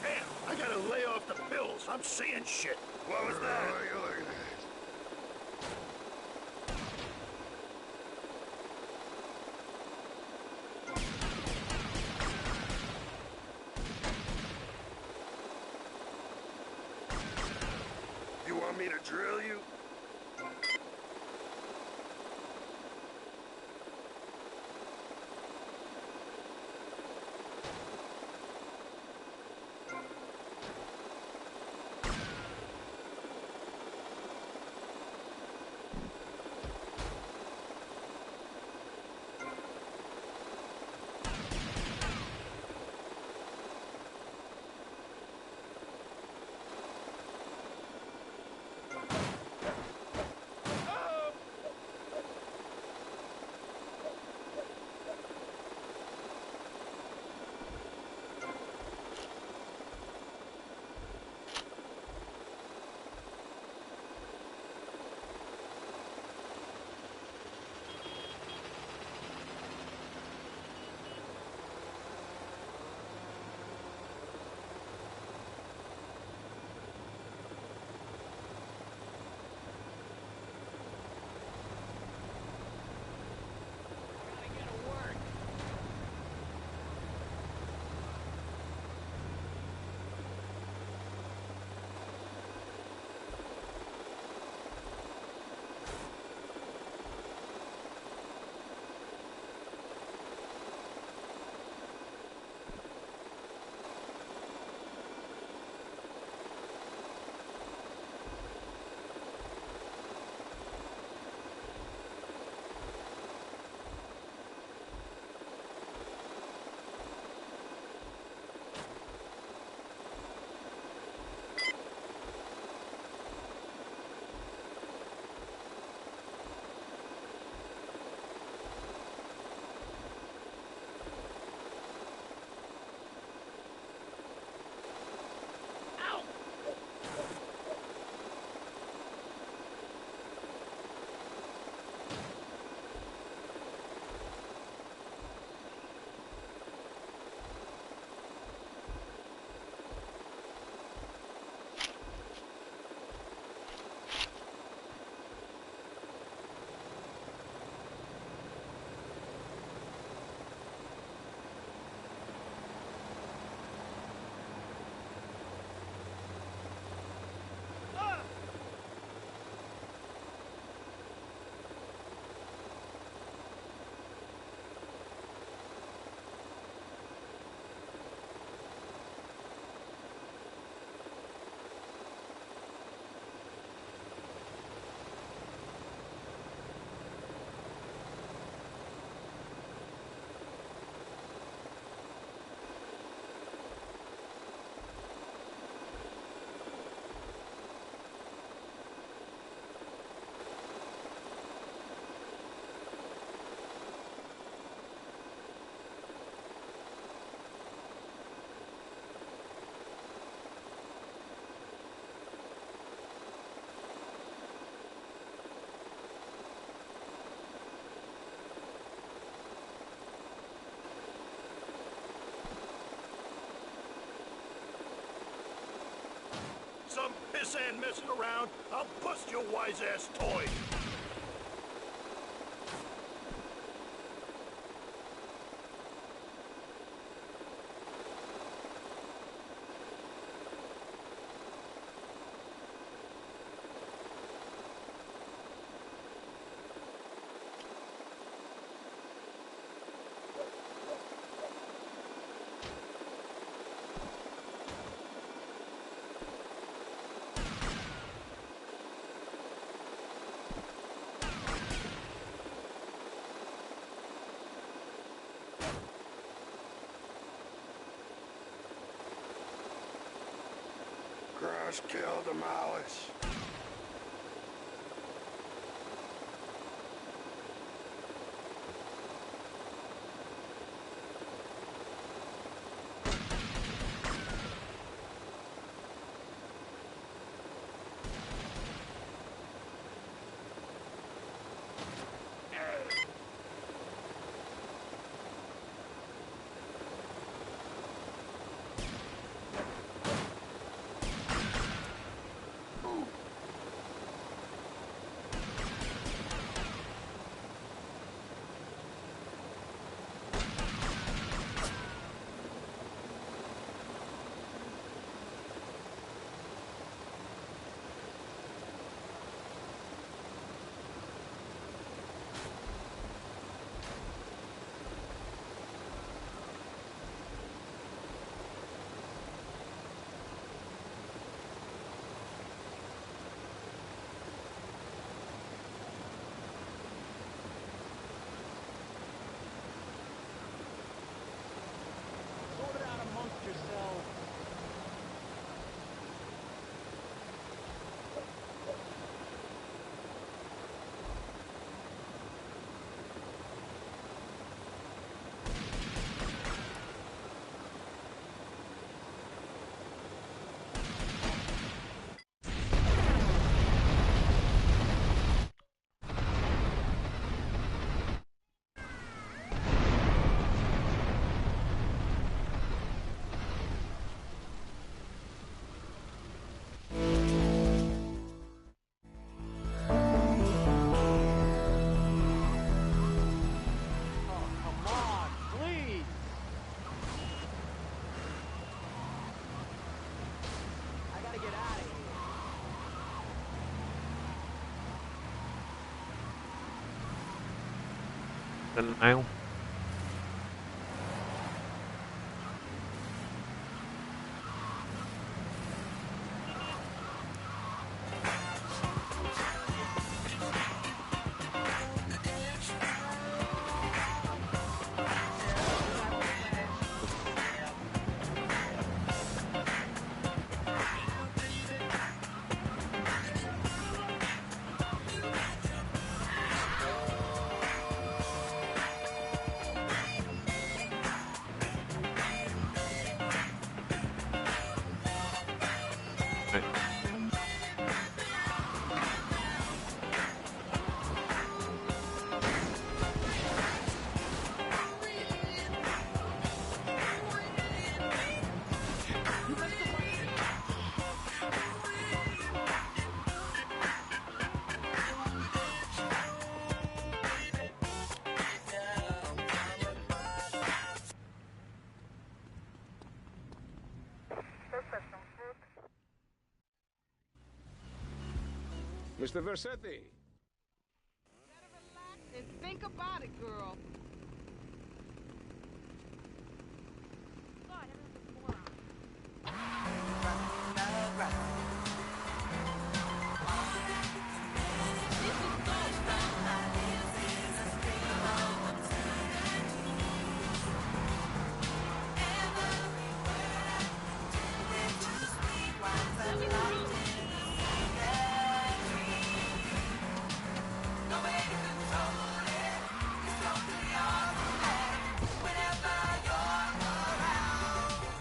Damn, I gotta lay off the pills. I'm seeing shit. What was that? You want me to drill you? sand messing around, I'll bust your wise-ass toy. Crush, kill, demolish. And now. Mr. Versetti. And think about it, girl. God,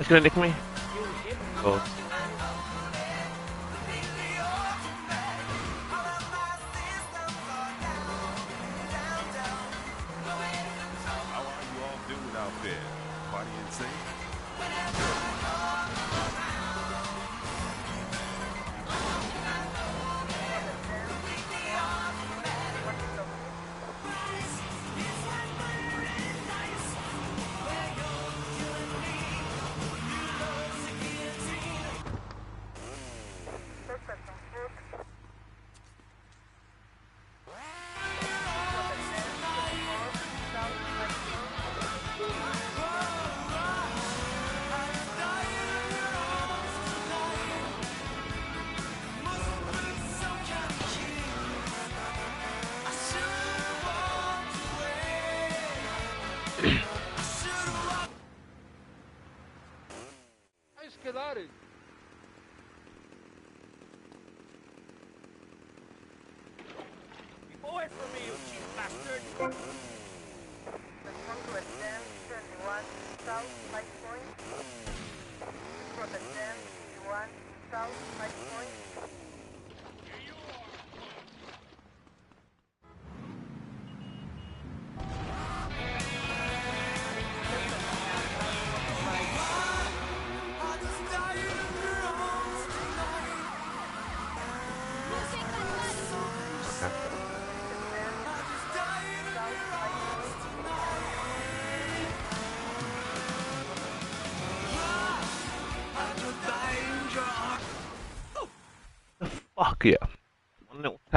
It's gonna nick me. Oh. How are you all doing out there? Party insane?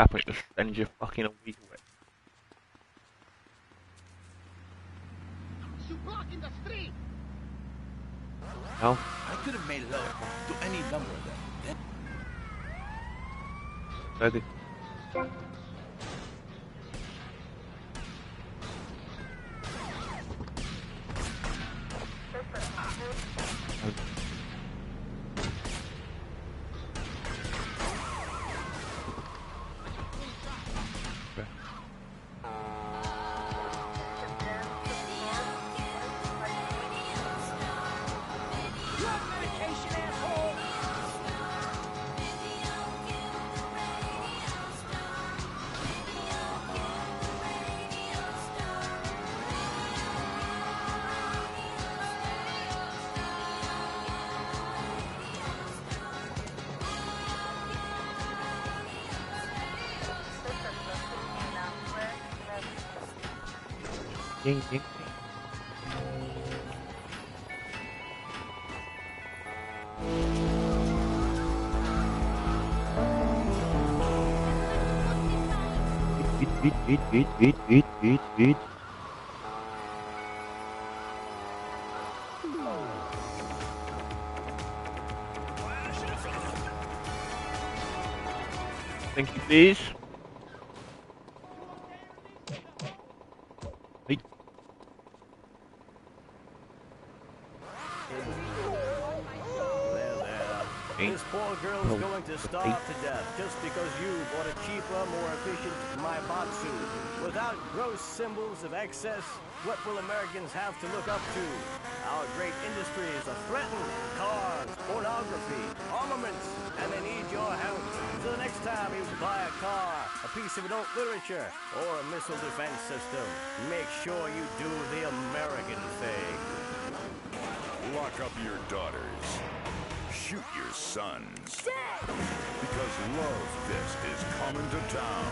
tap and it just sends you fucking a week away. You blocking the street. No? I could have made it up to any number of them. Ready? Ding, ding, ding. Beat. Thank you, please. Hey. This poor girl's going to starve to death just because you bought a cheaper, more efficient Maibatsu. Without gross symbols of excess, what will Americans have to look up to? Our great industries are threatened. Cars, pornography, armaments, and they need your help. So the next time you buy a car, a piece of adult literature, or a missile defense system, make sure you do the American thing. Lock up your daughters. Shoot your sons. Because Love Fist is coming to town.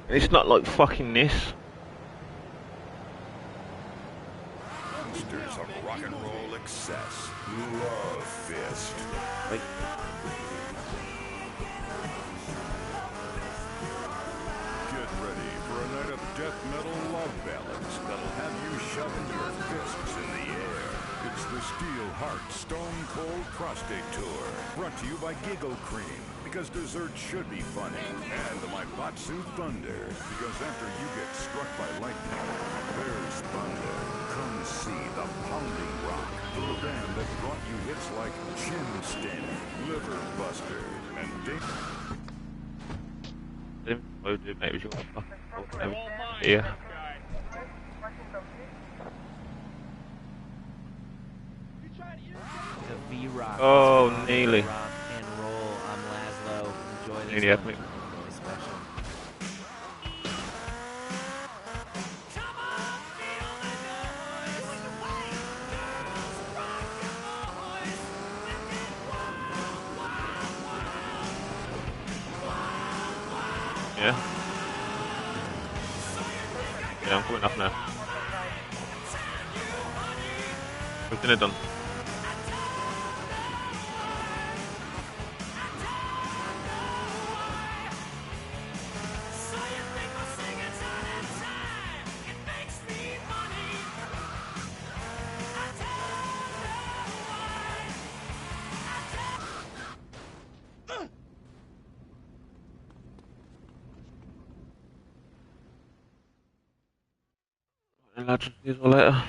It's not like fucking this. Monsters of rock and roll excess. Love Fist. Wait. Get ready for a night of death metal love ballads that'll have you shoving your fists in the air. It's the Steel Heart Stone Cold Prostate Tour, brought to you by Giggle Cream, because dessert should be funny, and the Maibatsu Thunder, because after you get struck by lightning, there's thunder. Come see the Pounding Rock, the band that brought you hits like Chin Standing, Liver Buster, and Ding. Yeah. The V-Rock. Oh, nearly. Rock and roll. I'm Laszlo. Enjoy this. Nearly had me. Really special. Yeah. Yeah, I'm coming off now. We've been it done. I'll see you later.